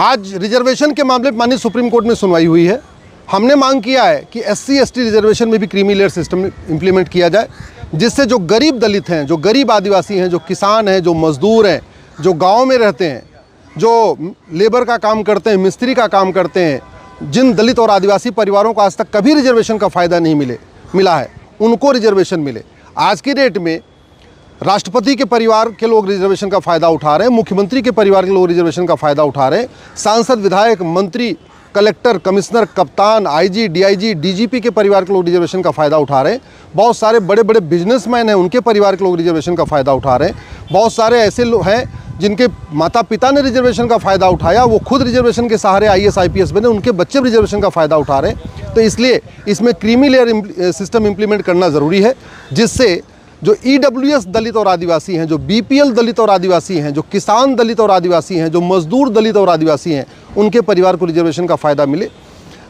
आज रिजर्वेशन के मामले में माननीय सुप्रीम कोर्ट में सुनवाई हुई है। हमने मांग किया है कि SC/ST रिजर्वेशन में भी क्रीमी लेयर सिस्टम इंप्लीमेंट किया जाए, जिससे जो गरीब दलित हैं, जो गरीब आदिवासी हैं, जो किसान हैं, जो मजदूर हैं, जो गांव में रहते हैं, जो लेबर का काम करते हैं, मिस्त्री का काम करते हैं, जिन दलित और आदिवासी परिवारों को आज तक कभी रिजर्वेशन का फ़ायदा नहीं मिला है, उनको रिजर्वेशन मिले। आज की डेट में राष्ट्रपति के परिवार के लोग रिजर्वेशन का फ़ायदा उठा रहे हैं, मुख्यमंत्री के परिवार के लोग रिजर्वेशन का फ़ायदा उठा रहे हैं, सांसद, विधायक, मंत्री, कलेक्टर, कमिश्नर, कप्तान, IG, DIG, DGP के परिवार के लोग रिजर्वेशन का फ़ायदा उठा रहे हैं। बहुत सारे बड़े बड़े बिजनेसमैन हैं, उनके परिवार के लोग रिजर्वेशन का फ़ायदा उठा रहे हैं। बहुत सारे ऐसे लोग हैं जिनके माता पिता ने रिजर्वेशन का फ़ायदा उठाया, वो खुद रिजर्वेशन के सहारे IAS IPS बने, उनके बच्चे रिजर्वेशन का फ़ायदा उठा रहे हैं। तो इसलिए इसमें क्रीमी लेयर सिस्टम इम्प्लीमेंट करना ज़रूरी है, जिससे जो EWS दलित और आदिवासी हैं, जो BPL दलित और आदिवासी हैं, जो किसान दलित और आदिवासी हैं, जो मजदूर दलित और आदिवासी हैं, उनके परिवार को रिजर्वेशन का फ़ायदा मिले।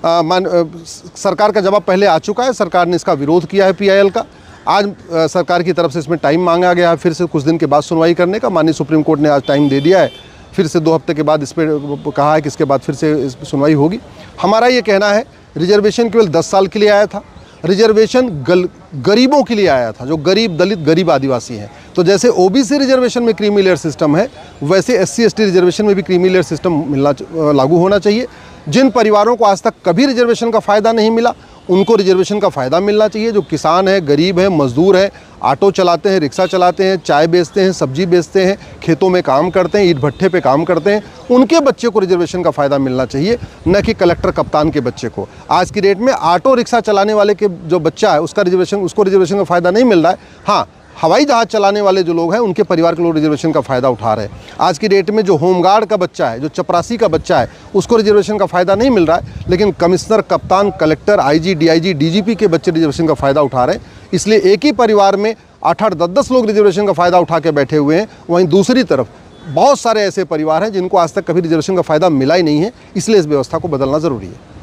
सरकार का जवाब पहले आ चुका है, सरकार ने इसका विरोध किया है PIL का। आज सरकार की तरफ से इसमें टाइम मांगा गया है, फिर से कुछ दिन के बाद सुनवाई करने का। माननीय सुप्रीम कोर्ट ने आज टाइम दे दिया है, फिर से 2 हफ्ते के बाद इस पर कहा है कि इसके बाद फिर से इस पर सुनवाई होगी। हमारा ये कहना है, रिजर्वेशन केवल 10 साल के लिए आया था। रिजर्वेशन गरीबों के लिए आया था, जो गरीब दलित, गरीब आदिवासी हैं। तो जैसे OBC रिजर्वेशन में क्रीमी लेयर सिस्टम है, वैसे SC/ST रिजर्वेशन में भी क्रीमी लेयर सिस्टम लागू होना चाहिए। जिन परिवारों को आज तक कभी रिजर्वेशन का फ़ायदा नहीं मिला, उनको रिजर्वेशन का फ़ायदा मिलना चाहिए। जो किसान है, गरीब है, मजदूर है, ऑटो चलाते हैं, रिक्शा चलाते हैं, चाय बेचते हैं, सब्जी बेचते हैं, खेतों में काम करते हैं, ईंट भट्ठे पे काम करते हैं, उनके बच्चे को रिजर्वेशन का फ़ायदा मिलना चाहिए, न कि कलेक्टर कप्तान के बच्चे को। आज की डेट में ऑटो रिक्शा चलाने वाले के जो बच्चा है, उसको रिजर्वेशन का फ़ायदा नहीं मिल रहा है। हाँ, हवाई जहाज़ चलाने वाले जो लोग हैं, उनके परिवार के लोग रिजर्वेशन का फ़ायदा उठा रहे हैं। आज की डेट में जो होमगार्ड का बच्चा है, जो चपरासी का बच्चा है, उसको रिजर्वेशन का फ़ायदा नहीं मिल रहा है, लेकिन कमिश्नर, कप्तान, कलेक्टर, IG, DIG, DGP के बच्चे रिजर्वेशन का फ़ायदा उठा रहे हैं। इसलिए एक ही परिवार में 8-8, 10-10 लोग रिजर्वेशन का फ़ायदा उठा के बैठे हुए हैं। वहीं दूसरी तरफ बहुत सारे ऐसे परिवार हैं जिनको आज तक कभी रिजर्वेशन का फ़ायदा मिला ही नहीं है। इसलिए इस व्यवस्था को बदलना ज़रूरी है।